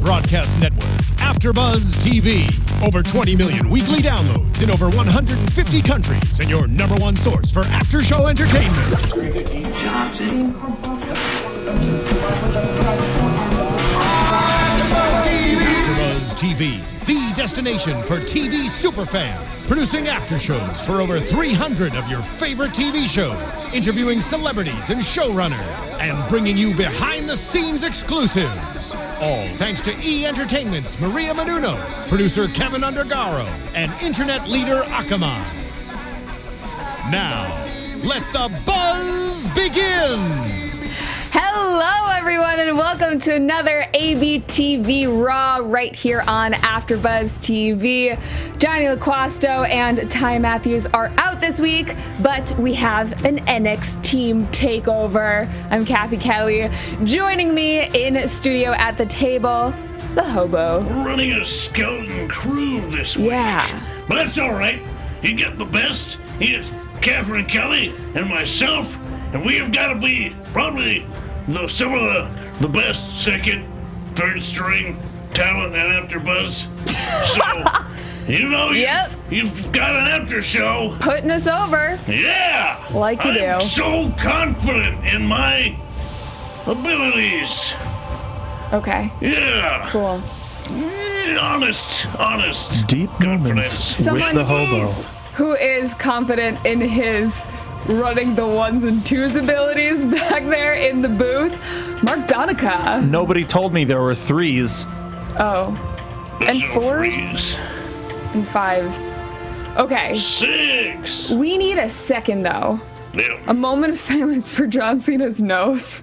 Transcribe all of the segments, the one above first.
broadcast network, AFTERBUZZ TV. Over 20 million weekly downloads in over 150 countries, and your #1 source for after-show entertainment. AFTERBUZZ TV, the destination for TV superfans. Producing aftershows for over 300 of your favorite TV shows. Interviewing celebrities and showrunners. And bringing you behind-the-scenes exclusives. All thanks to E! Entertainment's Maria Menounos, producer Kevin Undergaro, and internet leader Akamai. Now, let the buzz begin! Hello, everyone, and welcome to another ABTV Raw right here on AFTERBUZZ TV. Johnny LaQuasto and Ty Matthews are out this week, but we have an NX team takeover. I'm Cathy Kelley. Joining me in studio at the table, the Hobo. We're running a skeleton crew this week. Yeah. But that's all right. You get the best. It's Cathy Kelley and myself, and we have got to be probably some of the best second, third string talent at AFTERBUZZ. So, you've got an after show. Putting us over. Yeah. Like you do. I'm so confident in my abilities. Okay. Yeah. Cool. Honest. Deep moments Someone with the Hobo. who is confident in his running the ones and twos abilities back there in the booth, Mark Donica. Nobody told me there were threes. Oh. And There's no fours? freeze. And fives. Okay. 6. We need a second, though. Yeah. A moment of silence for John Cena's nose.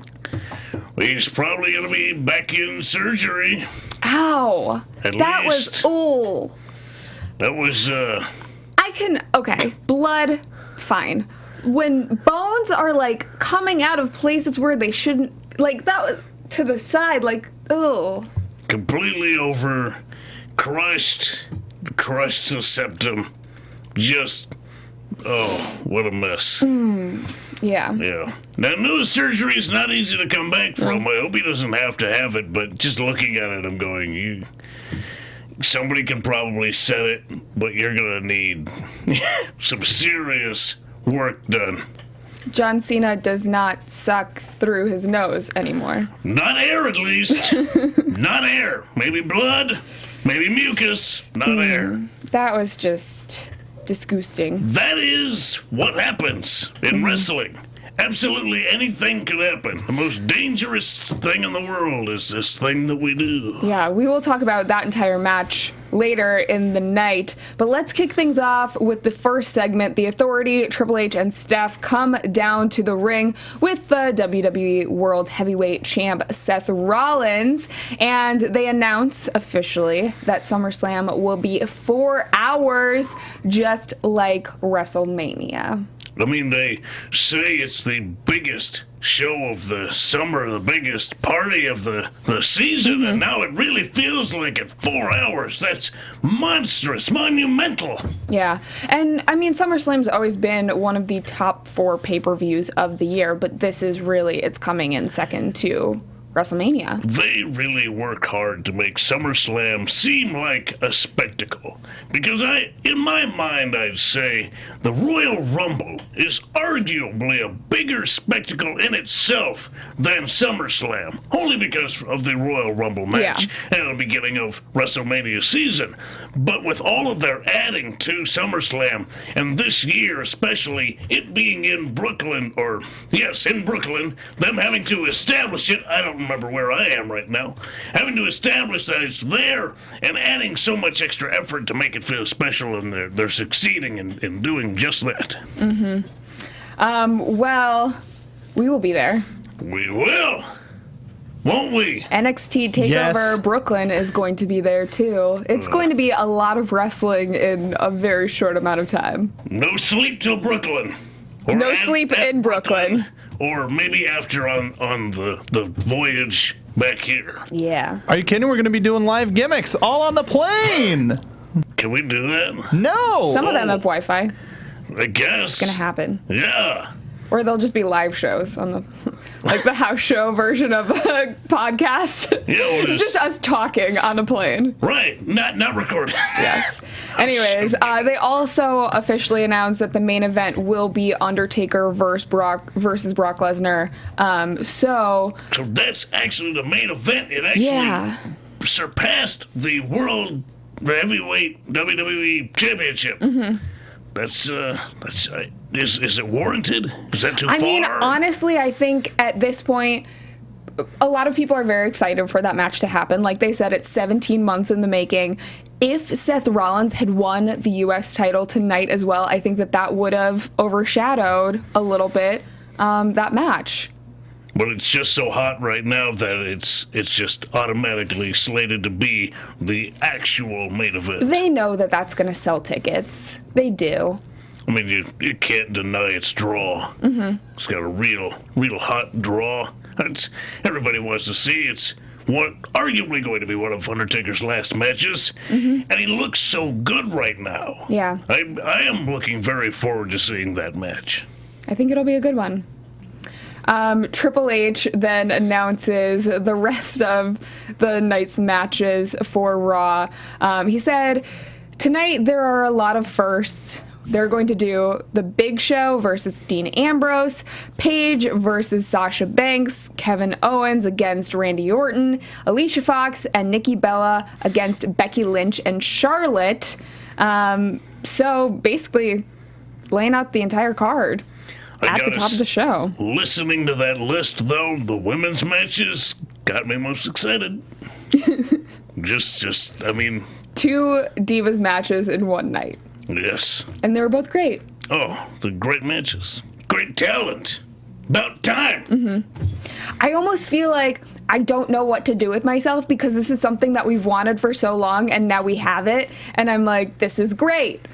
He's probably gonna be back in surgery. Ow. At That least. was, That was, okay, blood, fine. When bones are, like, coming out of places where they shouldn't, like, that was to the side, like, oh. completely over, crushed the septum. Just, oh, what a mess. Yeah. Yeah. Now, nose surgery is not easy to come back from. I hope he doesn't have to have it, but just looking at it, I'm going, somebody can probably set it, but you're gonna need some serious work done. John Cena does not suck through his nose anymore. Not air, at least. Not air. Maybe blood, maybe mucus, not air. That was just disgusting. That is what happens in wrestling. Absolutely anything can happen. The most dangerous thing in the world is this thing that we do. Yeah, we will talk about that entire match later in the night. But let's kick things off with the first segment. The Authority, Triple H, and Steph come down to the ring with the WWE World Heavyweight Champ Seth Rollins. And they announce officially that SummerSlam will be 4 hours, just like WrestleMania. I mean, they say it's the biggest show of the summer, the biggest party of the season, and now it really feels like it's 4 hours. That's monstrous, monumental. Yeah, and I mean, SummerSlam's always been one of the top 4 pay-per-views of the year, but this is really, it's coming in second to WrestleMania. They really work hard to make SummerSlam seem like a spectacle. Because in my mind, I'd say the Royal Rumble is arguably a bigger spectacle in itself than SummerSlam. Only because of the Royal Rumble match at the beginning of WrestleMania season. But with all of their adding to SummerSlam, and this year especially, it being in Brooklyn, in Brooklyn, them having to establish it, I don't remember where I am right now, having to establish that it's there and adding so much extra effort to make it feel special, and they're succeeding in doing just that. Well, we will be there. We will, won't we? NXT TakeOver Yes. Brooklyn is going to be there too. It's going to be a lot of wrestling in a very short amount of time. No sleep till Brooklyn. Or No sleep in Brooklyn. Or maybe after on the voyage back here. Yeah. Are you kidding? We're going to be doing live gimmicks all on the plane. Can we do that? No. Some of them have Wi-Fi. I guess. It's gonna happen. Yeah. Or they'll just be live shows on the, like the house show version of a podcast. Yeah, it's just us talking on a plane. Right, not recorded. Yes. Anyways, they also officially announced that the main event will be Undertaker versus Brock Lesnar. So that's actually the main event. It actually surpassed the World Heavyweight WWE Championship. Mm-hmm. That's is it warranted? Is that too far? I mean, honestly, I think at this point, a lot of people are very excited for that match to happen. Like they said, it's 17 months in the making. If Seth Rollins had won the U.S. title tonight as well, I think that would have overshadowed a little bit that match. But it's just so hot right now that it's just automatically slated to be the actual main event. They know that that's going to sell tickets. They do. I mean, you can't deny its draw. Mm-hmm. It's got a real hot draw. Everybody wants to see. It's arguably going to be one of Undertaker's last matches, and he looks so good right now. Yeah. I am looking very forward to seeing that match. I think it'll be a good one. Triple H then announces the rest of the night's matches for Raw. He said, tonight there are a lot of firsts. They're going to do The Big Show versus Dean Ambrose, Paige versus Sasha Banks, Kevin Owens against Randy Orton, Alicia Fox and Nikki Bella against Becky Lynch and Charlotte. So basically, laying out the entire card at the top of the show. Listening to that list, though, the women's matches got me most excited. I mean... 2 Divas matches in one night. Yes. And they were both great. Oh, the great matches. Great talent. About time. Mm-hmm. I almost feel like I don't know what to do with myself because this is something that we've wanted for so long and now we have it. And I'm like, this is great.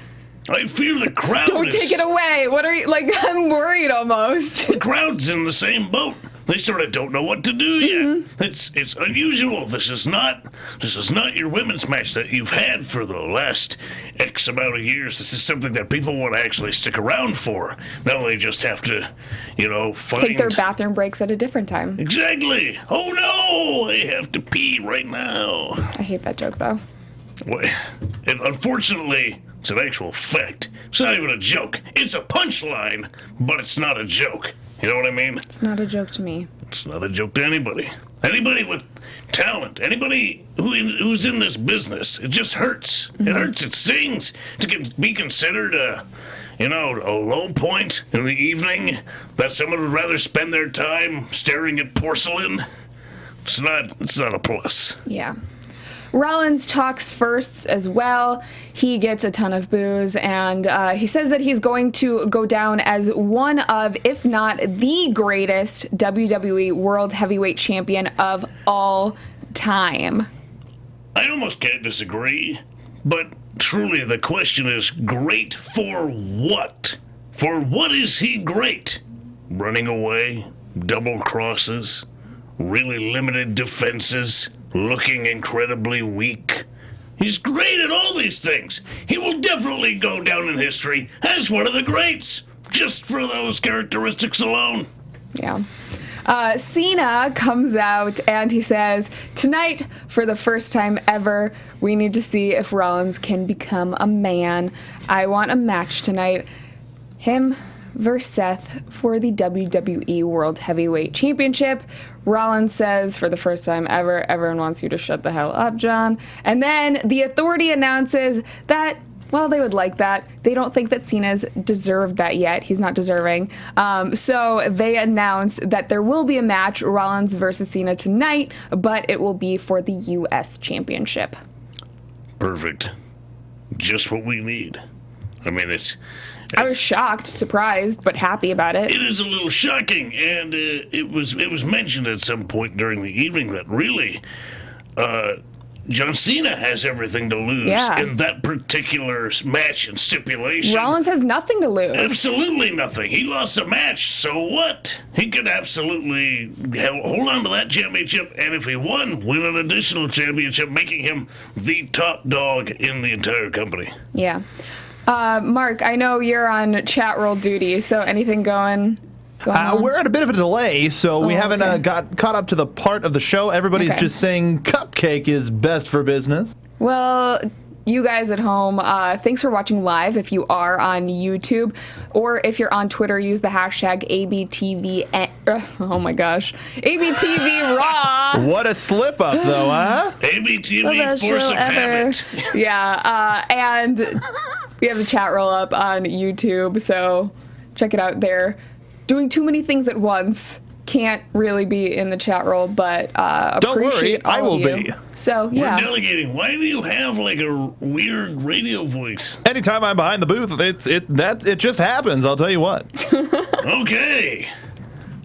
I fear the crowd Don't take it away. What are you, like, I'm worried almost. The crowd's in the same boat. They sort of don't know what to do yet. It's unusual. This is not your women's match that you've had for the last X amount of years. This is something that people want to actually stick around for. Now they just have to, take their bathroom breaks at a different time. Exactly. Oh no, I have to pee right now. I hate that joke though. And unfortunately, it's an actual fact. It's not even a joke. It's a punchline, but it's not a joke. You know what I mean? It's not a joke to me. It's not a joke to anybody. Anybody with talent, anybody who's in this business, it just hurts. Mm-hmm. It hurts. It stings to be considered a low point in the evening, that someone would rather spend their time staring at porcelain. It's not a plus. Yeah. Rollins talks first as well. He gets a ton of boos, and he says that he's going to go down as one of, if not the greatest WWE World Heavyweight Champion of all time. I almost can't disagree, but truly the question is, great for what? For what is he great? Running away? Double crosses? Really limited defenses? Looking incredibly weak? He's great at all these things. He will definitely go down in history as one of the greats, just for those characteristics alone. Yeah. Cena comes out and he says, tonight, for the first time ever, we need to see if Rollins can become a man. I want a match tonight. Him versus Seth for the WWE World Heavyweight Championship. Rollins says, for the first time ever, everyone wants you to shut the hell up, John. And then the Authority announces that, well, they would like that. They don't think that Cena's deserved that yet. He's not deserving. So they announce that there will be a match, Rollins versus Cena tonight, but it will be for the U.S. Championship. Perfect. Just what we need. I mean, I was shocked, surprised, but happy about it. It is a little shocking, and it was mentioned at some point during the evening that really John Cena has everything to lose in that particular match and stipulation. Rollins has nothing to lose. Absolutely nothing. He lost a match, so what? He could absolutely hold on to that championship, and if he won, win an additional championship, making him the top dog in the entire company. Yeah. Mark, I know you're on chat roll duty, so anything going going on? We're at a bit of a delay, so we haven't got caught up to the part of the show. Everybody's just saying Cupcake is best for business. Well, you guys at home, thanks for watching live if you are on YouTube, or if you're on Twitter, use the hashtag ABTV. Oh my gosh, ABTV Raw. What a slip up, though, huh? ABTV Force of Habit. Yeah, and we have a chat roll up on YouTube, so check it out there. Doing too many things at once. Can't really be in the chat roll, but Don't appreciate worry, I all will of you. be. So yeah, We're delegating. Why do you have like a weird radio voice? Anytime I'm behind the booth, it just happens. I'll tell you what. Okay.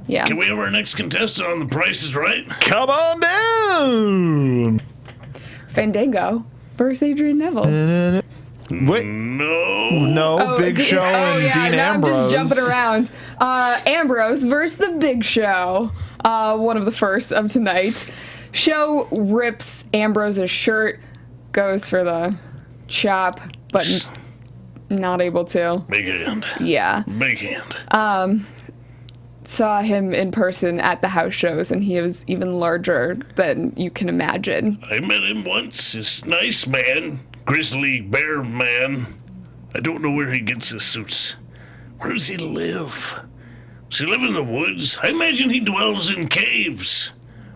yeah. Can we have our next contestant on The Price is Right? Come on down. Fandango versus Adrian Neville. Wait, No. Big Show and Dean now Ambrose. I'm just jumping around. Ambrose versus the Big Show. One of the first of tonight. Show rips Ambrose's shirt, goes for the chop, but not able to. Big hand. Yeah. Big hand. Saw him in person at the house shows, and he was even larger than you can imagine. I met him once. He's a nice man. Grizzly bear man. I don't know where he gets his suits. Where does he live? Does he live in the woods? I imagine he dwells in caves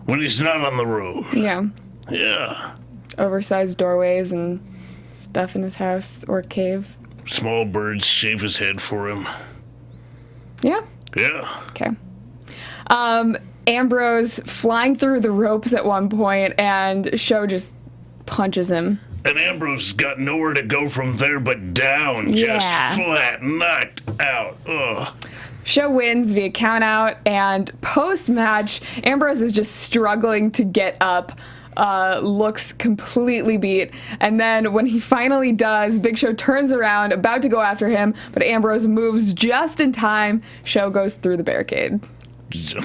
when he's not on the road. Yeah. Yeah. Oversized doorways and stuff in his house or cave. Small birds shave his head for him. Yeah. Yeah. Okay. Ambrose flying through the ropes at one point, and Show just punches him. And Ambrose got nowhere to go from there but down. Yeah. Just flat, knocked out. Ugh. Show wins via countout, and post-match, Ambrose is just struggling to get up, looks completely beat, and then when he finally does, Big Show turns around, about to go after him, but Ambrose moves just in time. Show goes through the barricade.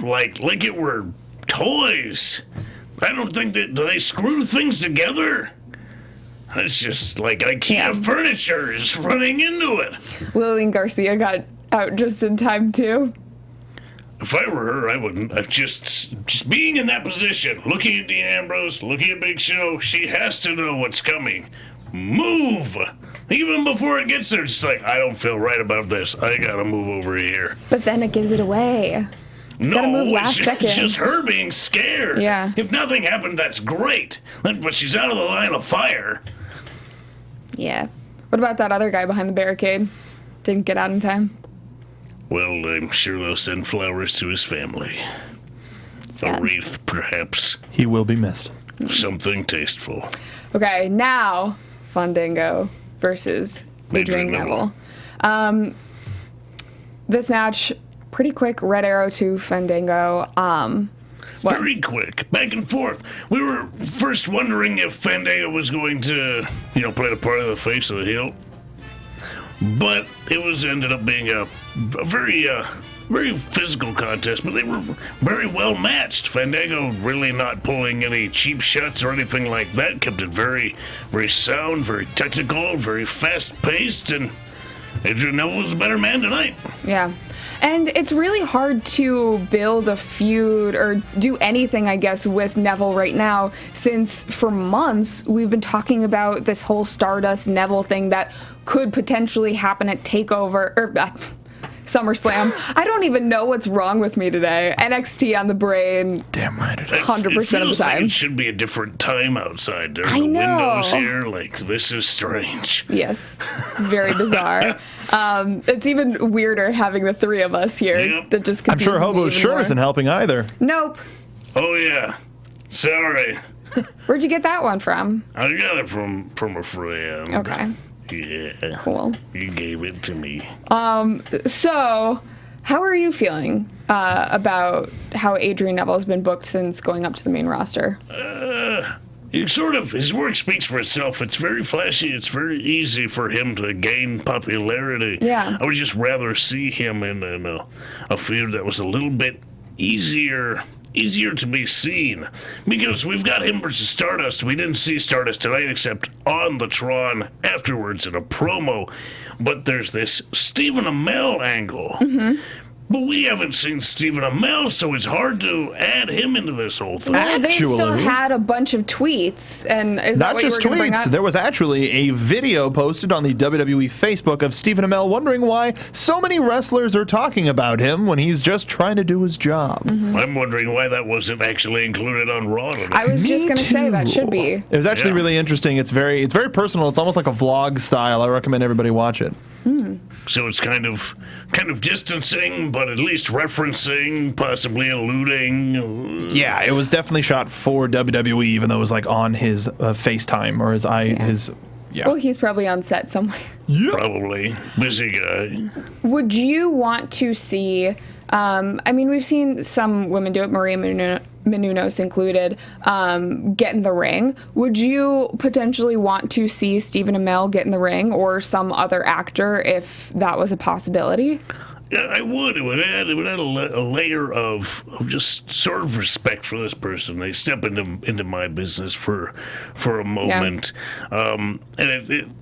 Like it were toys. I don't think that... Do they screw things together? It's just like IKEA furniture is running into it. Lillian Garcia got out just in time, too. If I were her, I wouldn't. Just being in that position, looking at Dean Ambrose, looking at Big Show, she has to know what's coming. Move! Even before it gets there, it's like, I don't feel right about this. I gotta move over here. But then it gives it away. Gotta move last second. It's just her being scared. Yeah. If nothing happened, that's great. But she's out of the line of fire. Yeah. What about that other guy behind the barricade? Didn't get out in time? Well, I'm sure they'll send flowers to his family. Sad. A wreath, perhaps. He will be missed. Something tasteful. Okay, now Fandango versus Adrian Neville. This match, pretty quick red arrow to Fandango. Very quick, back and forth. We were first wondering if Fandango was going to, play the part of the face of the heel. But it ended up being a very physical contest, but they were very well matched. Fandango really not pulling any cheap shots or anything like that. Kept it very, very sound, very technical, very fast-paced, and Adrian Neville was a better man tonight. Yeah. And it's really hard to build a feud or do anything, I guess, with Neville right now, since for months we've been talking about this whole Stardust Neville thing that could potentially happen at TakeOver, or SummerSlam. I don't even know what's wrong with me today. NXT on the brain. Damn right it is. 100% of the feels like time. it should be a different time outside. There's I the know. windows here. Like, this is strange. Yes, very bizarre. It's even weirder having the three of us here. Yep. That just I'm sure confuses me Hobo's even shirt more. isn't helping either. Nope. Oh, yeah. Sorry. Where'd you get that one from? I got it from a friend. Okay, Yeah. cool. He gave it to me. So, how are you feeling about how Adrian Neville's been booked since going up to the main roster? His work speaks for itself. It's very flashy. It's very easy for him to gain popularity. Yeah. I would just rather see him in a feud that was a little bit easier to be seen. Because we've got him versus Stardust. We didn't see Stardust tonight except on the Tron afterwards in a promo. But there's this Stephen Amell angle. Mm-hmm. But we haven't seen Stephen Amell, so it's hard to add him into this whole thing. Well, they still had a bunch of tweets, and is that not what you just were gonna bring tweets. up? There was actually a video posted on the WWE Facebook of Stephen Amell wondering why so many wrestlers are talking about him when he's just trying to do his job. I'm wondering why that wasn't actually included on Raw today. I was just going to say that should be. It was actually really interesting. It's very personal. It's almost like a vlog style. I recommend everybody watch it. So it's kind of distancing, but at least referencing, possibly alluding. Yeah, it was definitely shot for WWE, even though it was like on his FaceTime or his. Yeah. Well, he's probably on set somewhere. Probably. Busy guy. Would you want to see, I mean, we've seen some women do it, Maria Menounos included, get in the ring. Would you potentially want to see Stephen Amell get in the ring or some other actor if that was a possibility? Yeah, I would. It would add a layer of just sort of respect for this person. They step into my business for a moment, and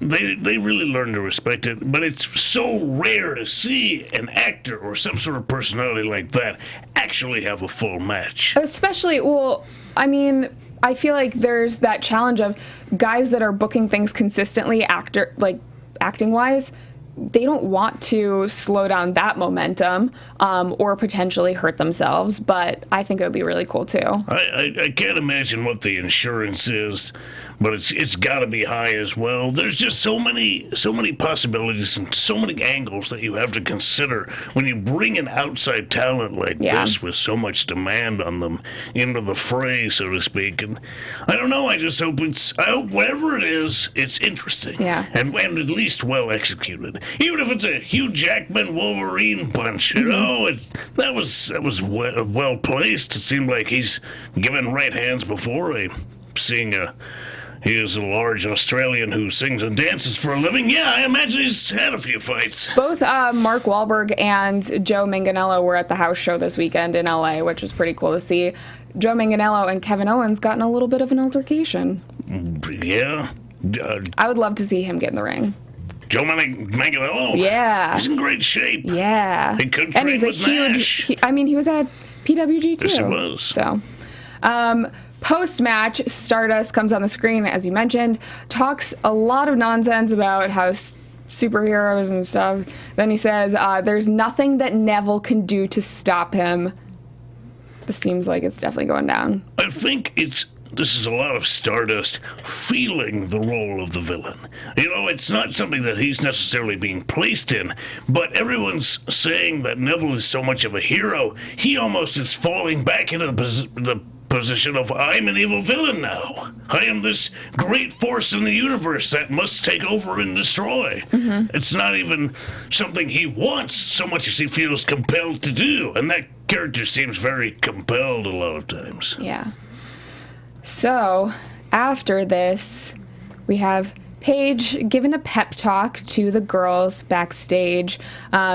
they really learn to respect it. But it's so rare to see an actor or some sort of personality like that actually have a full match. Especially, well, I mean, I feel like there's that challenge of guys that are booking things consistently, acting wise. They don't want to slow down that momentum or potentially hurt themselves, but I think it would be really cool too. I can't imagine what the insurance is, but it's got to be high as well. There's just so many possibilities and so many angles that you have to consider when you bring an outside talent like this with so much demand on them into the fray, so to speak. And I don't know. I hope whatever it is, it's interesting. Yeah. And at least well executed. Even if it's a Hugh Jackman Wolverine punch, you know, that was well placed. It seemed like he's given right hands before. He is a large Australian who sings and dances for a living. Yeah, I imagine he's had a few fights. Both Mark Wahlberg and Joe Manganiello were at the house show this weekend in LA, which was pretty cool to see. Joe Manganiello and Kevin Owens got in a little bit of an altercation. Yeah. I would love to see him get in the ring. Joe Manganiello? Yeah. He's in great shape. Yeah. He could and he's a with huge, Nash. he was at PWG too. Yes, he was. So, post-match, Stardust comes on the screen, as you mentioned, talks a lot of nonsense about how superheroes and stuff. Then he says, there's nothing that Neville can do to stop him. This seems like it's definitely going down. I think this is a lot of Stardust feeling the role of the villain. You know, it's not something that he's necessarily being placed in, but everyone's saying that Neville is so much of a hero, he almost is falling back into the position of, I'm an evil villain now. I am this great force in the universe that must take over and destroy. Mm-hmm. It's not even something he wants so much as he feels compelled to do, and that character seems very compelled a lot of times. Yeah. So, after this, we have Paige giving a pep talk to the girls backstage.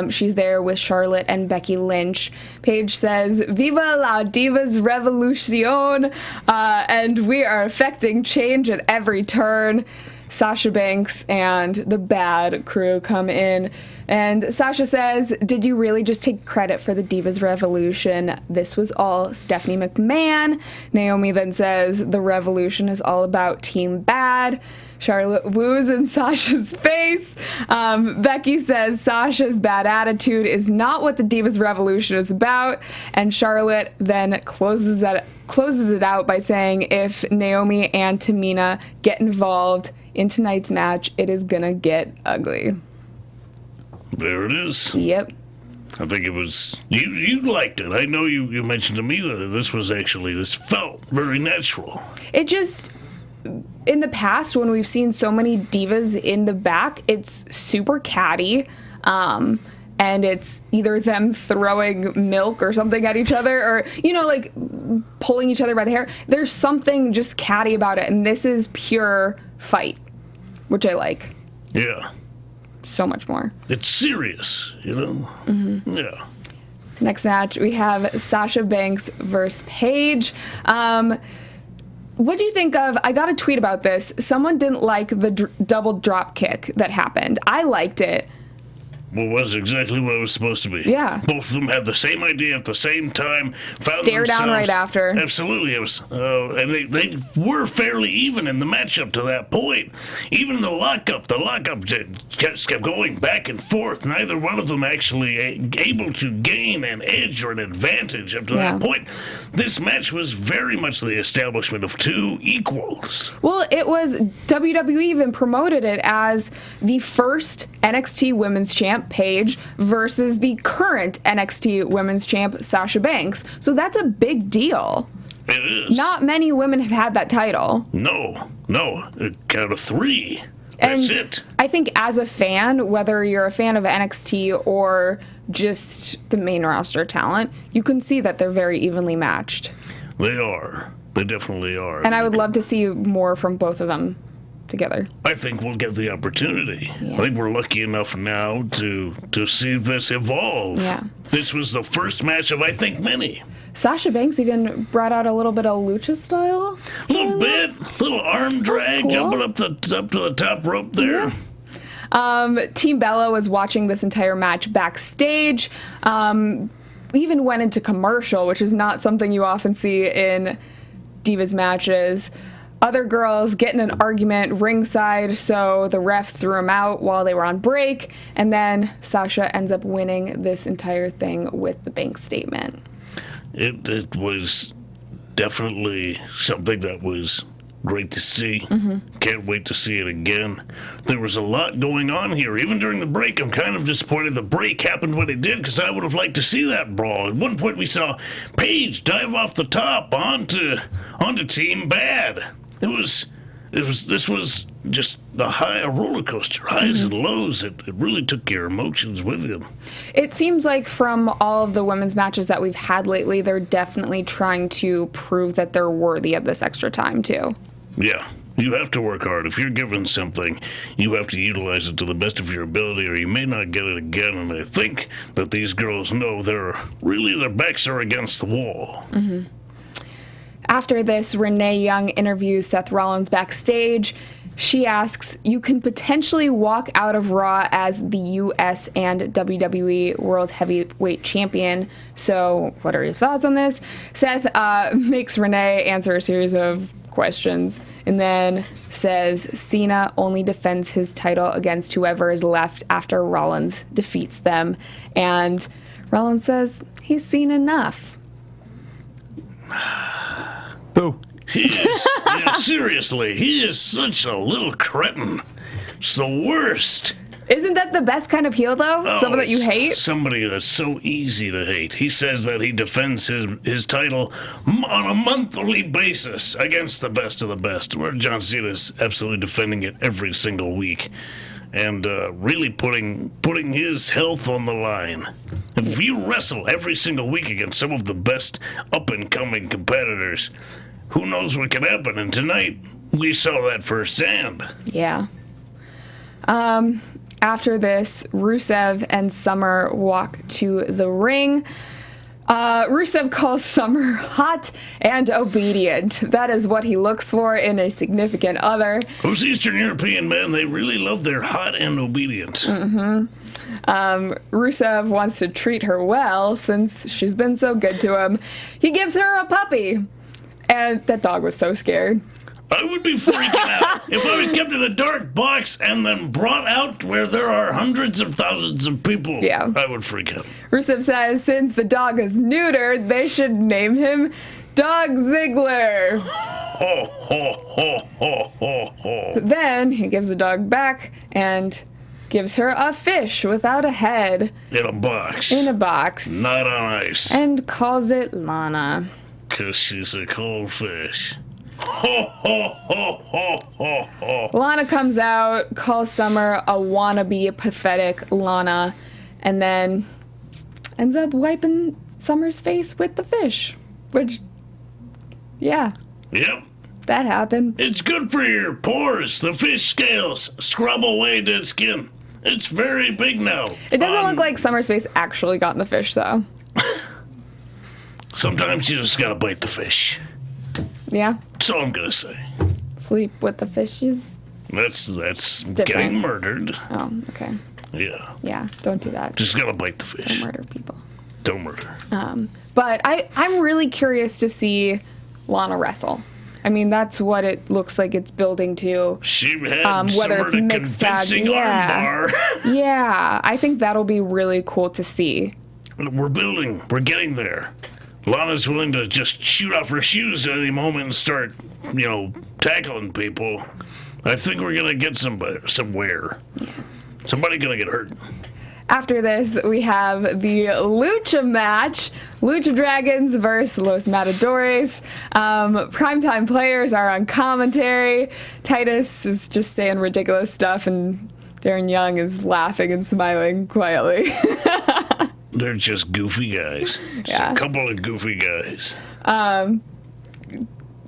She's there with Charlotte and Becky Lynch. Paige says, Viva la Divas Revolution, and we are affecting change at every turn. Sasha Banks and the Bad Crew come in, and Sasha says, did you really just take credit for the Divas Revolution? This was all Stephanie McMahon. Naomi then says, the revolution is all about Team Bad. Charlotte woos in Sasha's face. Becky says Sasha's bad attitude is not what the Divas Revolution is about, and Charlotte then closes it out by saying if Naomi and Tamina get involved in tonight's match, it is gonna get ugly. There it is. Yep. I think it was you liked it. I know you mentioned to me that this felt very natural. It just, in the past, when we've seen so many divas in the back, it's super catty, and it's either them throwing milk or something at each other, or, you know, like pulling each other by the hair. There's something just catty about it, and this is pure fight, which I like. Yeah. So much more. It's serious, you know? Mm-hmm. Yeah. Next match, we have Sasha Banks versus Paige. What do you think of, I got a tweet about this. Someone didn't like the double drop kick that happened. I liked it. Well, was exactly what it was supposed to be. Yeah. Both of them had the same idea at the same time. Stare down right after. Absolutely. It was, and they were fairly even in the matchup to that point. Even the lockup just kept going back and forth. Neither one of them actually able to gain an edge or an advantage up to that point. This match was very much the establishment of two equals. Well, it was WWE even promoted it as the first NXT Women's Champ Paige versus the current NXT Women's Champ Sasha Banks. So that's a big deal. It is. Not many women have had that title. No. A count of three. That's it. I think as a fan, whether you're a fan of NXT or just the main roster talent, you can see that they're very evenly matched. They are. They definitely are. And I would love to see more from both of them together. I think we'll get the opportunity. Yeah. I think we're lucky enough now to see this evolve. Yeah. This was the first match of, I think, many. Sasha Banks even brought out a little bit of lucha style. A little bit. Little arm drag, cool. jumping up to the top rope there. Yeah. Team Bella was watching this entire match backstage. Even went into commercial, which is not something you often see in Divas matches. Other girls get in an argument ringside, so the ref threw them out while they were on break, and then Sasha ends up winning this entire thing with the Banks statement. It was definitely something that was great to see. Can't wait to see it again. There was a lot going on here. Even during the break, I'm kind of disappointed the break happened when it did, because I would have liked to see that brawl. At one point, we saw Paige dive off the top onto Team Bad. This was just a roller coaster, highs and lows. It really took your emotions with you. It seems like from all of the women's matches that we've had lately, they're definitely trying to prove that they're worthy of this extra time, too. Yeah, you have to work hard. If you're given something, you have to utilize it to the best of your ability, or you may not get it again. And I think that these girls know their backs are against the wall. After this, Renee Young interviews Seth Rollins backstage. She asks, you can potentially walk out of Raw as the US and WWE World Heavyweight Champion. So what are your thoughts on this? Seth makes Renee answer a series of questions and then says Cena only defends his title against whoever is left after Rollins defeats them. And Rollins says he's seen enough. Boo. He is, seriously, he is such a little cretin. It's the worst. Isn't that the best kind of heel, though? Someone that you hate? Somebody that's so easy to hate. He says that he defends his title on a monthly basis against the best of the best, where John Cena is absolutely defending it every single week. And really putting his health on the line. If you wrestle every single week against some of the best up-and-coming competitors, who knows what can happen? And tonight, we saw that firsthand. Yeah. After this, Rusev and Summer walk to the ring. Rusev calls Summer hot and obedient. That is what he looks for in a significant other. Those Eastern European men, they really love their hot and obedient. Rusev wants to treat her well since she's been so good to him. He gives her a puppy. And that dog was so scared. I would be freaking out if I was kept in a dark box and then brought out where there are hundreds of thousands of people. Yeah. I would freak out. Rusev says since the dog is neutered, they should name him Dog Ziggler. Ho, ho, ho, ho, ho, ho. Then he gives the dog back and gives her a fish without a head. In a box. In a box. Not on ice. And calls it Lana. 'Cause she's a cold fish. Ho, ho, ho, ho, ho, ho. Lana comes out, calls Summer a wannabe, pathetic Lana, and then ends up wiping Summer's face with the fish. Which, yeah, Yep. that happened. It's good for your pores. The fish scales scrub away dead skin. It's very big now. It doesn't look like Summer's face actually got in the fish, though. Sometimes you just gotta bite the fish. Yeah? That's all I'm gonna say. Sleep with the fishes. That's getting murdered. Oh, okay. Yeah. Yeah, don't do that. Just gotta bite the fish. Don't murder people. Don't murder. But I'm really curious to see Lana wrestle. I mean, that's what it looks like it's building to. She had whether it's mixed tag, armbar. Yeah, I think that'll be really cool to see. We're building. We're getting there. Lana's willing to just shoot off her shoes at any moment and start, tackling people. I think we're gonna get somewhere. Somebody gonna get hurt. After this, we have the Lucha match. Lucha Dragons versus Los Matadores. Primetime players are on commentary. Titus is just saying ridiculous stuff, and Darren Young is laughing and smiling quietly. They're just goofy guys. Yeah. A couple of goofy guys.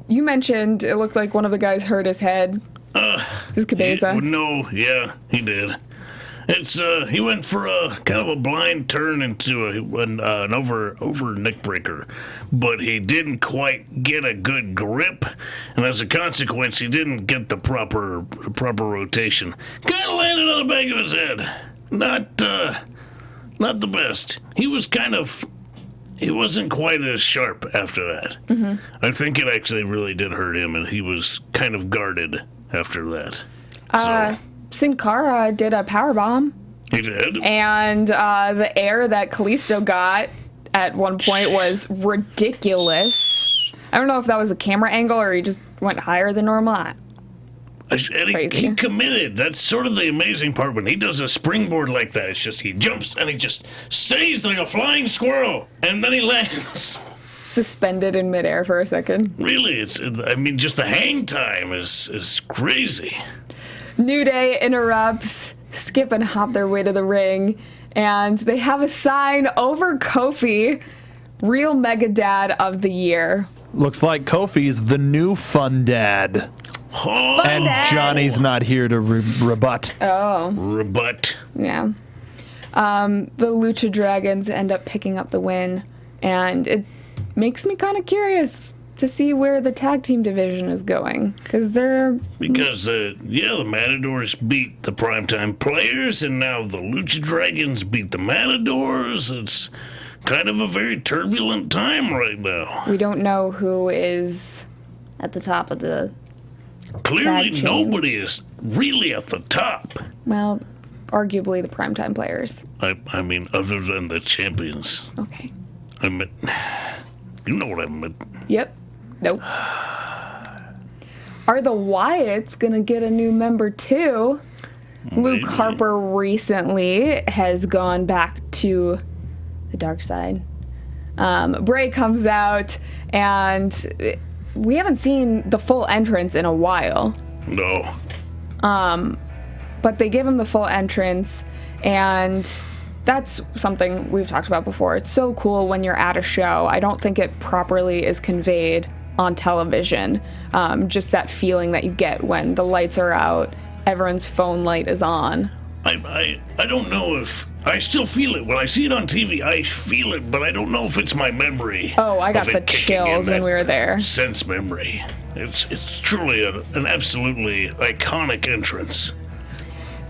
You mentioned it looked like one of the guys hurt his head. His Cabeza. No, yeah, he did. It's he went for a kind of a blind turn into an over neck breaker, but he didn't quite get a good grip, and as a consequence, he didn't get the proper rotation. Kind of landed on the back of his head. Not the best. He wasn't quite as sharp after that. Mm-hmm. I think it actually really did hurt him, and he was kind of guarded after that. Sin Cara did a powerbomb. He did? And the air that Kalisto got at one point was ridiculous. I don't know if that was the camera angle or he just went higher than normal. And he committed. That's sort of the amazing part. When he does a springboard like that, it's just he jumps and he just stays like a flying squirrel. And then he lands. Suspended in midair for a second. Really, just the hang time is crazy. New Day interrupts, Skip and Hop their way to the ring, and they have a sign over Kofi, Real Mega Dad of the Year. Looks like Kofi's the new fun dad. Oh. And Johnny's not here to rebut. Oh. Rebut. Yeah. The Lucha Dragons end up picking up the win, and it makes me kind of curious to see where the tag team division is going. Because the Matadors beat the Primetime Players, and now the Lucha Dragons beat the Matadors. It's kind of a very turbulent time right now. We don't know who is at the top of the Clearly, tag chain. nobody is really at the top. Well, arguably the Primetime Players. I mean, other than the champions. Okay. I meant, you know what I meant. Yep. Nope. Are the Wyatts gonna get a new member too? Maybe. Luke Harper recently has gone back to the dark side. Bray comes out, and we haven't seen the full entrance in a while. No. But they give him the full entrance, and that's something we've talked about before. It's so cool when you're at a show. I don't think it properly is conveyed on television. Just that feeling that you get when the lights are out, everyone's phone light is on. I don't know if I still feel it when I see it on TV. I feel it, but I don't know if it's my memory. Oh, I got the chills when we were there. Sense memory. It's truly an absolutely iconic entrance.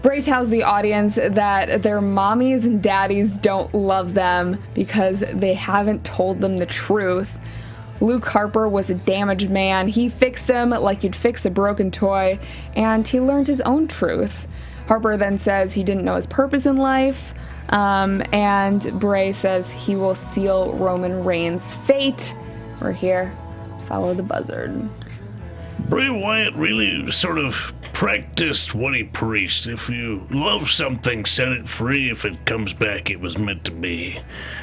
Bray tells the audience that their mommies and daddies don't love them because they haven't told them the truth. Luke Harper was a damaged man. He fixed him like you'd fix a broken toy, and he learned his own truth. Harper then says he didn't know his purpose in life, and Bray says he will seal Roman Reigns' fate. We're here. Follow the buzzard. Bray Wyatt really sort of practiced what he preached. If you love something, set it free. If it comes back, it was meant to be.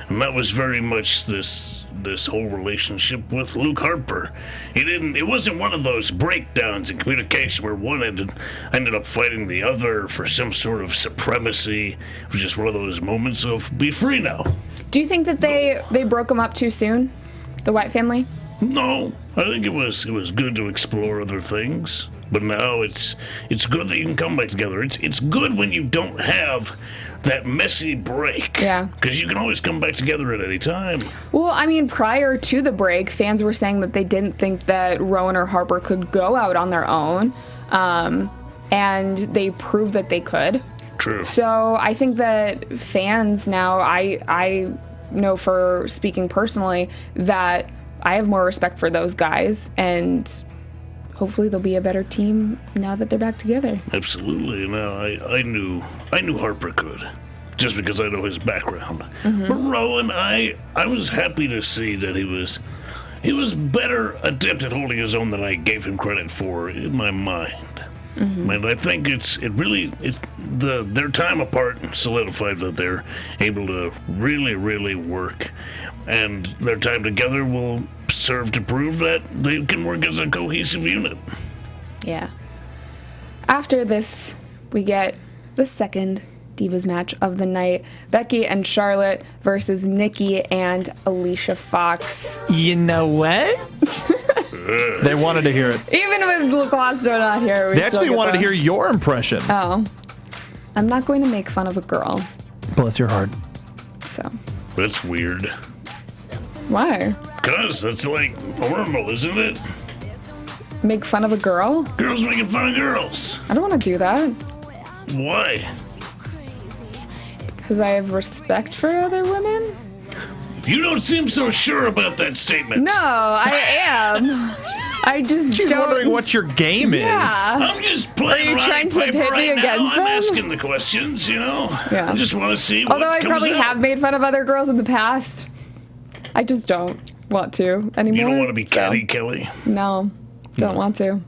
And that was very much this whole relationship with Luke Harper. It wasn't one of those breakdowns in communication where one ended up fighting the other for some sort of supremacy. It was just one of those moments of be free now. Do you think that they broke him up too soon? The Wyatt family? No, I think it was good to explore other things, but now it's good that you can come back together. It's good when you don't have that messy break. Yeah. Because you can always come back together at any time. Well, I mean, prior to the break, fans were saying that they didn't think that Rowan or Harper could go out on their own, and they proved that they could. True. So I think that fans now, I know for speaking personally that I have more respect for those guys, and hopefully they'll be a better team now that they're back together. Absolutely. No, I knew Harper could, just because I know his background. But Rowan, I was happy to see that he was better adept at holding his own than I gave him credit for in my mind. And I think their time apart solidified that they're able to really, really work, and their time together will serve to prove that they can work as a cohesive unit. Yeah. After this, we get the second Divas match of the night. Becky and Charlotte versus Nikki and Alicia Fox. You know what? They wanted to hear it. Even with LaCosta not here, They actually wanted to hear your impression. Oh. I'm not going to make fun of a girl. Bless your heart. So. That's weird. Why? Because that's like normal, isn't it? Make fun of a girl? Girls making fun of girls. I don't want to do that. Why? Because I have respect for other women? You don't seem so sure about that statement. No, I am. I just She's don't. wondering what your game is. Yeah. I'm just playing. Are you trying to Roddy pit Piper me right now. against I'm them? asking the questions, you know? Yeah. I just want to see what Although I comes probably out. have made fun of other girls in the past. I just don't want to anymore. You don't want to be so- Cathy Kelley? No, don't want to.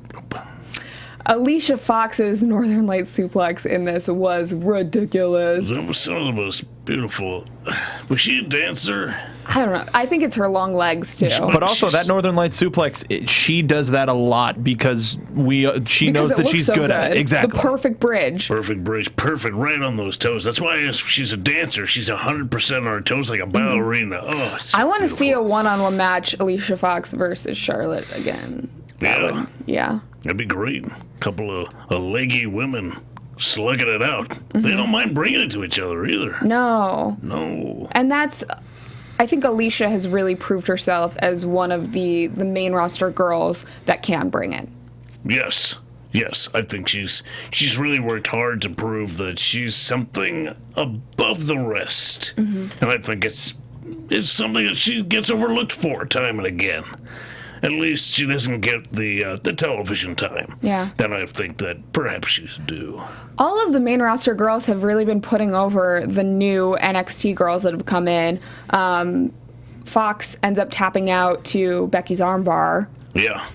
Alicia Fox's Northern Light suplex in this was ridiculous. That was some of the most beautiful. Was she a dancer? I don't know. I think it's her long legs too. But also that Northern Light suplex, she does that a lot because she knows Because it that looks she's so good at it. Exactly. The perfect bridge. Perfect bridge, perfect right on those toes. That's why if she's a dancer, she's 100% on her toes like a ballerina. Oh, it's I want to see a beautiful. one-on-one match, Alicia Fox versus Charlotte again. Yeah, Yeah. that'd be great. Couple of leggy women slugging it out. They don't mind bringing it to each other either. No. No. And I think Alicia has really proved herself as one of the main roster girls that can bring it. Yes. Yes, I think she's really worked hard to prove that she's something above the rest. And I think it's something that she gets overlooked for time and again. At least she doesn't get the television time. Yeah. Then I think that perhaps she's due. All of the main roster girls have really been putting over the new NXT girls that have come in. Fox ends up tapping out to Becky's armbar, Yeah.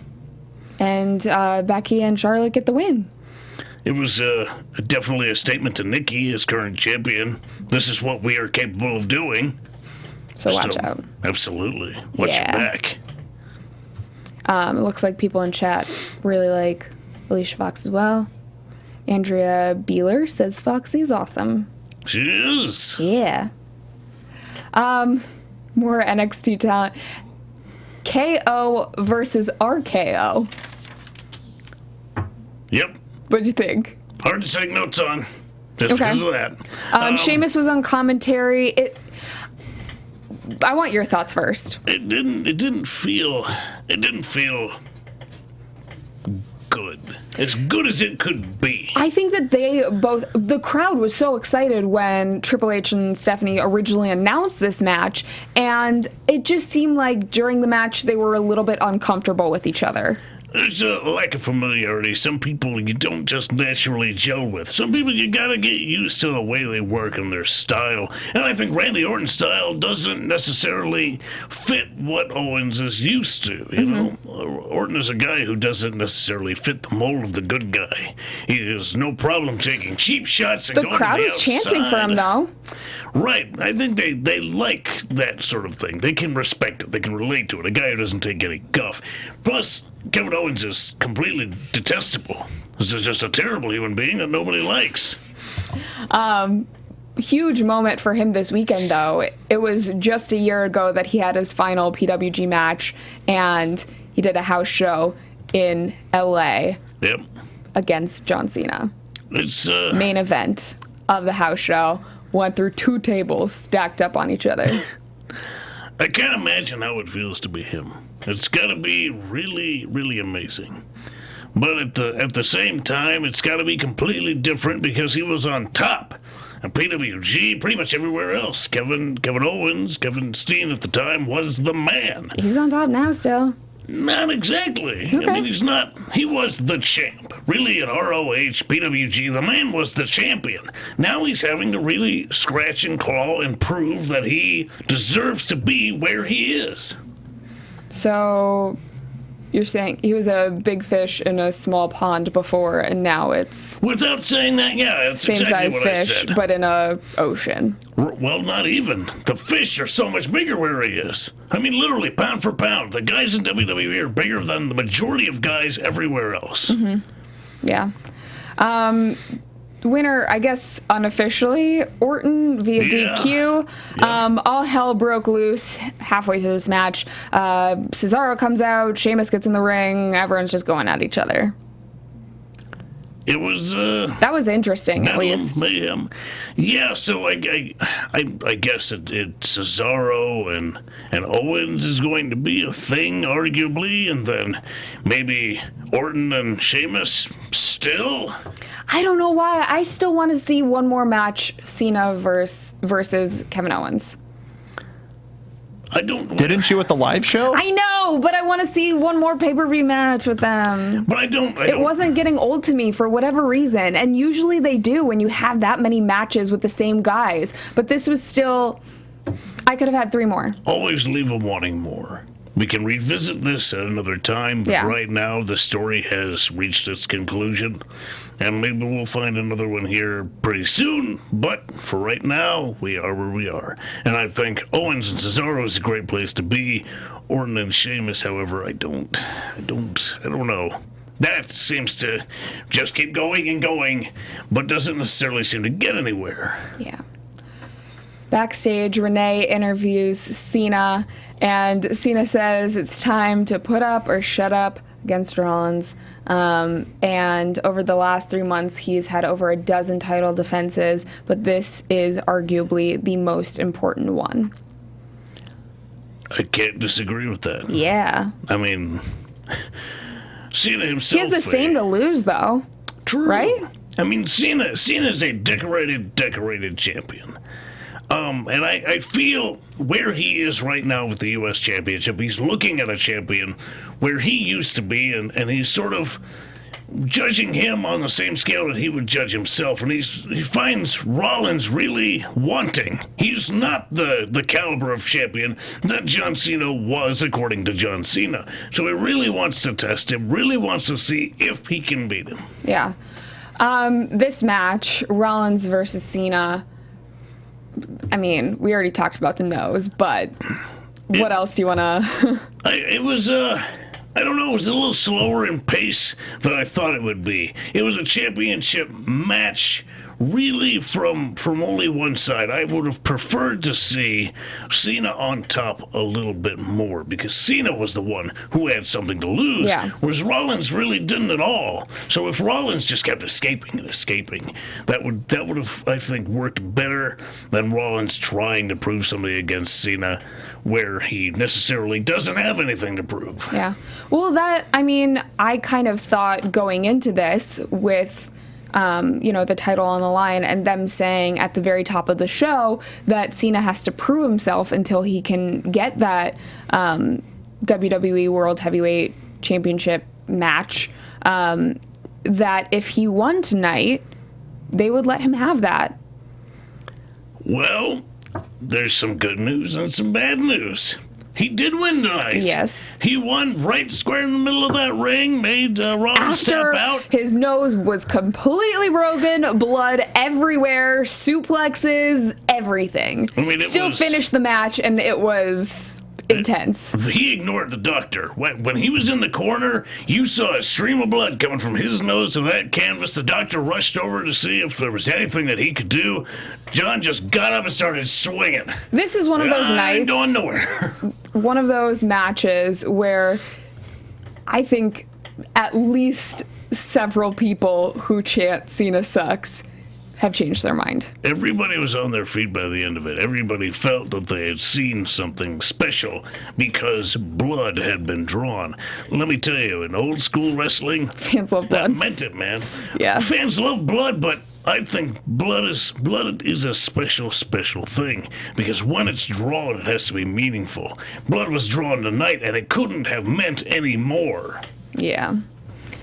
and Becky and Charlotte get the win. It was definitely a statement to Nikki as current champion. This is what we are capable of doing. So watch out. Absolutely. Watch Yeah. your back. It looks like people in chat really like Alicia Fox as well. Andrea Beeler says Foxy's awesome. She is. Yeah. More NXT talent. KO versus RKO. Yep. What'd you think? Hard to take notes on. Just Okay. because of that. Sheamus was on commentary. I want your thoughts first. It didn't feel good. As good as it could be. I think that the crowd was so excited when Triple H and Stephanie originally announced this match, and it just seemed like during the match they were a little bit uncomfortable with each other. There's a lack of familiarity. Some people you don't just naturally gel with. Some people you gotta get used to the way they work and their style. And I think Randy Orton's style doesn't necessarily fit what Owens is used to. You know, Orton is a guy who doesn't necessarily fit the mold of the good guy. He has no problem taking cheap shots and The going to crowd the was chanting for him, though. Right. I think they like that sort of thing. They can respect it. They can relate to it. A guy who doesn't take any guff. Plus, Kevin Owens is completely detestable. He's just a terrible human being that nobody likes. Huge moment for him this weekend, though. It was just a year ago that he had his final PWG match, and he did a house show in LA Yep. against John Cena. It's Main event of the house show. Went through 2 tables stacked up on each other. I can't imagine how it feels to be him. It's got to be really, really amazing. But at the same time, it's got to be completely different because he was on top. And PWG, pretty much everywhere else. Kevin Owens, Kevin Steen at the time was the man. He's on top now still. Not exactly. Okay. I mean, he's not. He was the champ. Really, at ROH, PWG, the man was the champion. Now he's having to really scratch and claw and prove that he deserves to be where he is. So you're saying he was a big fish in a small pond before, and now it's Without saying that, yeah, that's same exactly size what I fish, said. but in a ocean. Well, not even. The fish are so much bigger where he is. I mean, literally, pound for pound, the guys in WWE are bigger than the majority of guys everywhere else. Mm-hmm. Yeah. Winner, I guess, unofficially, Orton via DQ. Yeah. All hell broke loose halfway through this match. Cesaro comes out, Sheamus gets in the ring, everyone's just going at each other. It was, That was interesting, at least. Mayhem. Yeah, so I guess Cesaro and Owens is going to be a thing, arguably, and then maybe Orton and Sheamus still? I don't know why. I still want to see one more match, Cena versus Kevin Owens. I don't... Didn't you at the live show? I know, but I want to see one more pay-per-view match with them. But I don't... It wasn't getting old to me for whatever reason, and usually they do when you have that many matches with the same guys. But this was still... I could have had 3 more. Always leave them wanting more. We can revisit this at another time, but right now the story has reached its conclusion, and maybe we'll find another one here pretty soon, but for right now, we are where we are. And I think Owens and Cesaro is a great place to be. Orton and Sheamus, however, I don't know. That seems to just keep going and going, but doesn't necessarily seem to get anywhere. Yeah. Backstage, Renee interviews Cena, and Cena says it's time to put up or shut up against Rollins. And over the last 3 months, he's had over a dozen title defenses, but this is arguably the most important one. I can't disagree with that. Yeah. I mean, Cena himself... He has the same to lose, though. True. Right? I mean, Cena's a decorated champion. And I feel where he is right now with the U.S. Championship, he's looking at a champion where he used to be, and he's sort of judging him on the same scale that he would judge himself, and he finds Rollins really wanting. He's not the caliber of champion that John Cena was, according to John Cena. So he really wants to test him, really wants to see if he can beat him. Yeah. This match, Rollins versus Cena... I mean, we already talked about the nose, but what else do you want to... It was, I don't know, it was a little slower in pace than I thought it would be. It was a championship match really from only one side. I would have preferred to see Cena on top a little bit more because Cena was the one who had something to lose, whereas Rollins really didn't at all. So if Rollins just kept escaping and escaping, that would have, I think, worked better than Rollins trying to prove something against Cena where he necessarily doesn't have anything to prove. Yeah. Well, I kind of thought going into this with... the title on the line, and them saying at the very top of the show that Cena has to prove himself until he can get that WWE World Heavyweight Championship match, that if he won tonight, they would let him have that. Well, there's some good news and some bad news. He did win tonight. Yes. He won right square in the middle of that ring, made Rollins step out. His nose was completely broken, blood everywhere, suplexes, everything. I mean, Still finished the match, and it was intense. He ignored the doctor. When he was in the corner, you saw a stream of blood coming from his nose to that canvas. The doctor rushed over to see if there was anything that he could do. John just got up and started swinging. This is one of those nights. I ain't going nowhere. One of those matches where I think at least several people who chant Cena sucks have changed their mind. Everybody was on their feet by the end of it. Everybody felt that they had seen something special because blood had been drawn. Let me tell you, in old school wrestling, Fans love that blood. meant it, man. Yeah. Fans love blood, but I think blood is a special thing because when it's drawn, it has to be meaningful. Blood was drawn tonight, and it couldn't have meant any more. Yeah.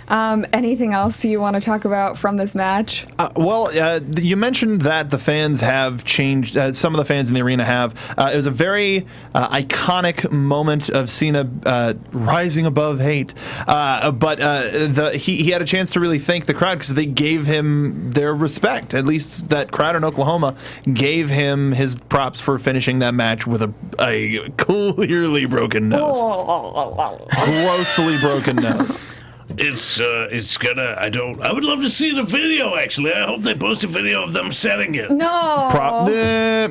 Anything else you want to talk about from this match? You mentioned that the fans have changed. Some of the fans in the arena have. It was a very iconic moment of Cena rising above hate. But he had a chance to really thank the crowd because they gave him their respect. At least that crowd in Oklahoma gave him his props for finishing that match with a clearly broken nose. Grossly broken nose. It's gonna. I would love to see the video. Actually, I hope they post a video of them setting it. No.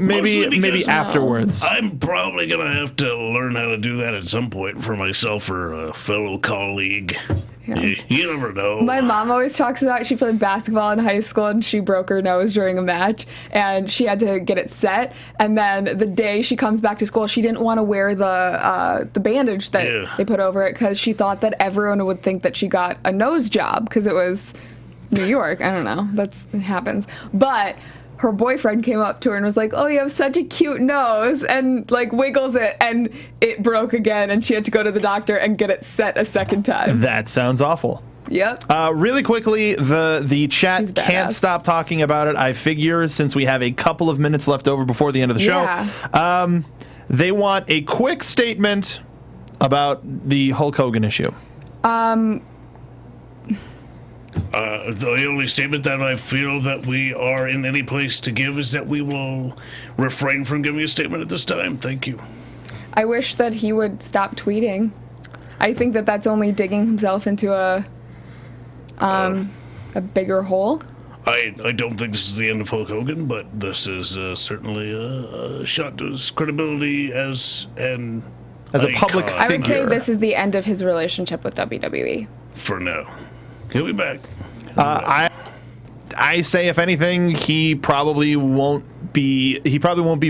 Maybe afterwards. I'm probably gonna have to learn how to do that at some point for myself or a fellow colleague. Yeah. You never know. My mom always talks about she played basketball in high school and she broke her nose during a match and she had to get it set. And then the day she comes back to school, she didn't want to wear the bandage that they put over it because she thought that everyone would think that she got a nose job because it was New York. I don't know. It happens. But her boyfriend came up to her and was like, "Oh, you have such a cute nose," and like wiggles it, and it broke again, and she had to go to the doctor and get it set a second time. That sounds awful. Yep. Really quickly, the chat can't stop talking about it. I figure since we have a couple of minutes left over before the end of the show, they want a quick statement about the Hulk Hogan issue. The only statement that I feel that we are in any place to give is that we will refrain from giving a statement at this time. Thank you. I wish that he would stop tweeting. I think that that's only digging himself into a bigger hole. I don't think this is the end of Hulk Hogan, but this is certainly a shot to his credibility as a public figure. I would say this is the end of his relationship with WWE. For now. He'll be back. I say, if anything, he probably won't be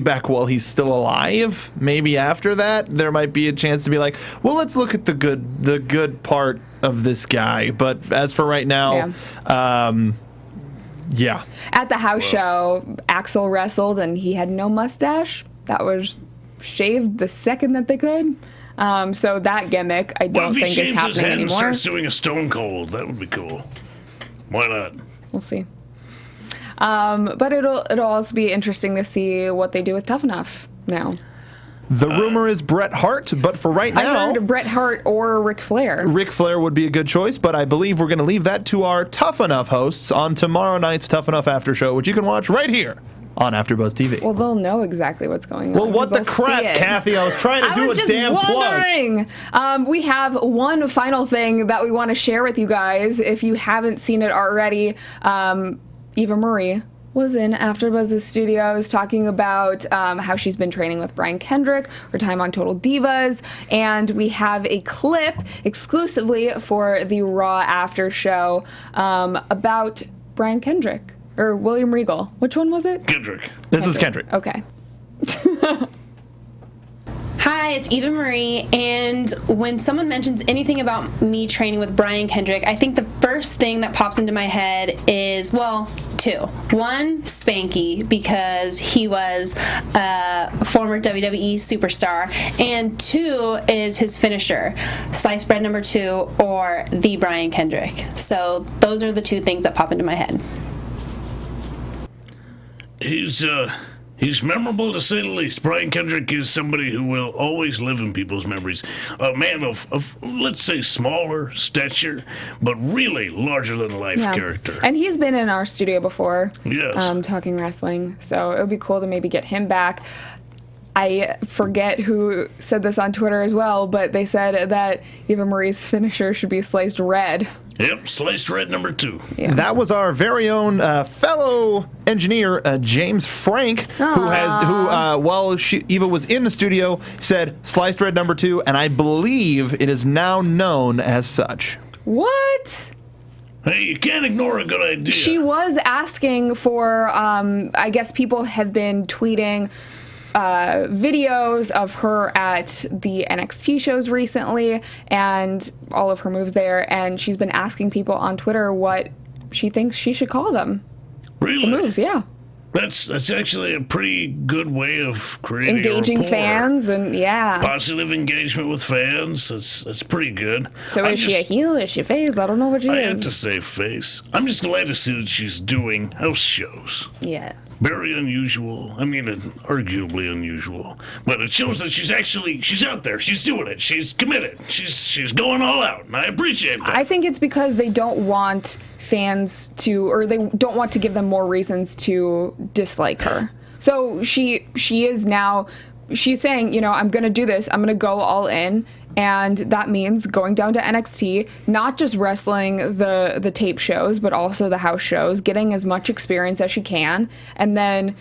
back while he's still alive. Maybe after that, there might be a chance to be like, well, let's look at the good part of this guy. But as for right now, yeah. At the house show, Axel wrestled and he had no mustache. That was shaved the second that they could. So that gimmick, I don't think is happening anymore. What if he shaves his head and starts doing a Stone Cold? That would be cool. Why not? We'll see. But it'll also be interesting to see what they do with Tough Enough now. The rumor is Bret Hart, but for right now, I heard Bret Hart or Ric Flair. Ric Flair would be a good choice, but I believe we're going to leave that to our Tough Enough hosts on tomorrow night's Tough Enough After Show, which you can watch right here on AfterBuzz TV. Well, they'll know exactly what's going on. Well, what the crap, Kathy? I was trying to do a damn plug. We have one final thing that we want to share with you guys. If you haven't seen it already, Eva Marie was in AfterBuzz's studios talking about how she's been training with Brian Kendrick, her time on Total Divas, and we have a clip exclusively for the Raw After Show about Brian Kendrick. Or William Regal. Which one was it? Kendrick. This was Kendrick. Okay. Hi, it's Eva Marie, and when someone mentions anything about me training with Brian Kendrick, I think the first thing that pops into my head is, well, two. One, Spanky, because he was a former WWE superstar, and two is his finisher, sliced bread number 2 or the Brian Kendrick. So those are the two things that pop into my head. He's memorable to say the least. Brian Kendrick is somebody who will always live in people's memories. A man of let's say, smaller stature, but really larger-than-life character. And he's been in our studio before, talking wrestling, so it would be cool to maybe get him back. I forget who said this on Twitter as well, but they said that Eva Marie's finisher should be sliced red. Yep, sliced red number 2. Yeah. That was our very own fellow engineer, James Frank, while Eva was in the studio, said sliced red number 2, and I believe it is now known as such. What? Hey, you can't ignore a good idea. She was asking for, I guess people have been tweeting videos of her at the NXT shows recently and all of her moves there, and she's been asking people on Twitter what she thinks she should call them. Really? The moves, yeah. That's actually a pretty good way of creating Engaging a rapport. fans and Positive engagement with fans. That's pretty good. So is she a heel? Is she face? I don't know what she I is. have to say face. I'm just glad to see that she's doing house shows. Yeah. Very unusual. I mean, arguably unusual. But it shows that she's out there. She's doing it. She's committed. She's going all out, and I appreciate that. I think it's because they don't want fans to, or they don't want to give them more reasons to dislike her. So she is now, she's saying, I'm going to do this. I'm going to go all in. And that means going down to NXT, not just wrestling the tape shows, but also the house shows, getting as much experience as she can, and then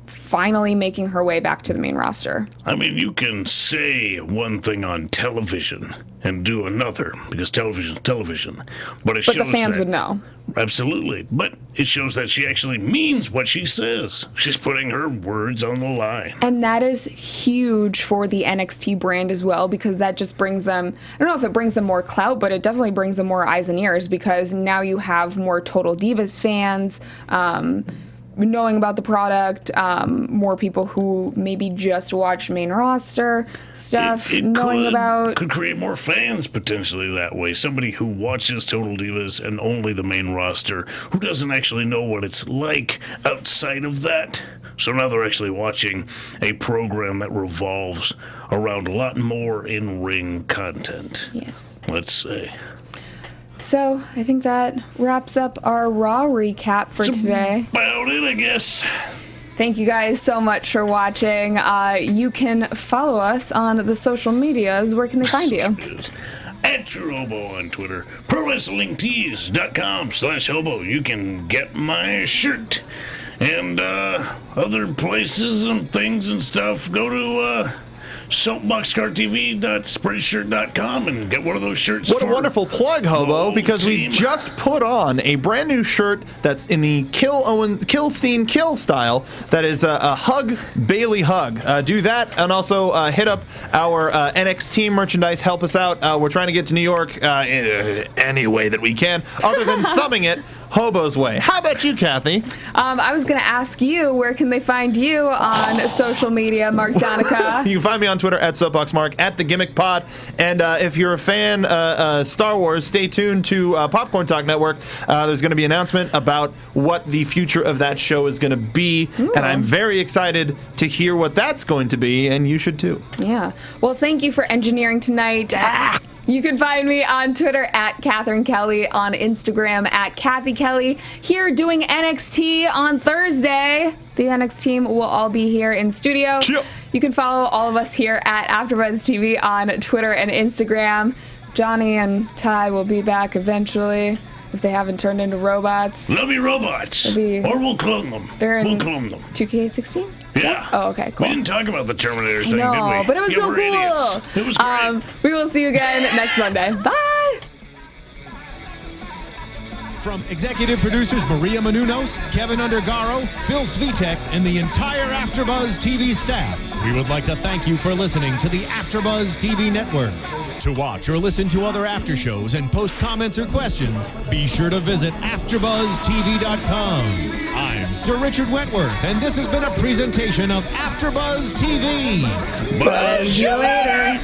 finally making her way back to the main roster. I mean, you can say one thing on television and do another, because television's television. But it shows the fans that, would know. Absolutely. But it shows that she actually means what she says. She's putting her words on the line. And that is huge for the NXT brand as well, because that just brings them, I don't know if it brings them more clout, but it definitely brings them more eyes and ears, because now you have more Total Divas fans, knowing about the product, more people who maybe just watch main roster stuff, could create more fans potentially that way. Somebody who watches Total Divas and only the main roster, who doesn't actually know what it's like outside of that. So now they're actually watching a program that revolves around a lot more in-ring content. Yes. Let's say. So I think that wraps up our Raw recap for today. About it, I guess. Thank you guys so much for watching. You can follow us on the social medias. Where can they find you? At True Hobo on Twitter. ProWrestlingTees.com/Hobo. You can get my shirt and other places and things and stuff. Go to soapboxcartv.spreadshirt.com and get one of those shirts. What a wonderful plug, Hobo, because we just put on a brand new shirt that's in the Killstein Kill style. That is a hug Bailey hug. Do that, and also hit up our NXT merchandise. Help us out. We're trying to get to New York any way that we can, other than thumbing it Hobo's way. How about you, Cathy? I was going to ask you, where can they find you on social media, Mark Donica? You can find me on Twitter at SoapboxMark, at The Gimmick Pod. And if you're a fan Star Wars, stay tuned to Popcorn Talk Network. There's going to be an announcement about what the future of that show is going to be. Ooh. And I'm very excited to hear what that's going to be, and you should too. Yeah. Well, thank you for engineering tonight. You can find me on Twitter at Catherine Kelley, on Instagram at Cathy Kelley. Here doing NXT on Thursday. The NXT team will all be here in studio. Yep. You can follow all of us here at AfterBuzz TV on Twitter and Instagram. Johnny and Ty will be back eventually, if they haven't turned into robots. They'll be robots. Or we'll clone them. We'll clone them. 2K16? Yeah. Oh, okay, cool. We didn't talk about the Terminator thing, did we? But it was so cool. Idiots. It was great. We will see you again next Monday. Bye. From executive producers Maria Menounos, Kevin Undergaro, Phil Svitek, and the entire AfterBuzz TV staff, we would like to thank you for listening to the AfterBuzz TV network. To watch or listen to other after shows and post comments or questions, be sure to visit AfterBuzzTV.com. I'm Sir Richard Wentworth, and this has been a presentation of AfterBuzz TV. Buzz you later.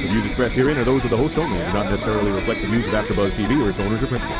The views expressed herein are those of the host only and do not necessarily reflect the views of AfterBuzz TV or its owners or principals.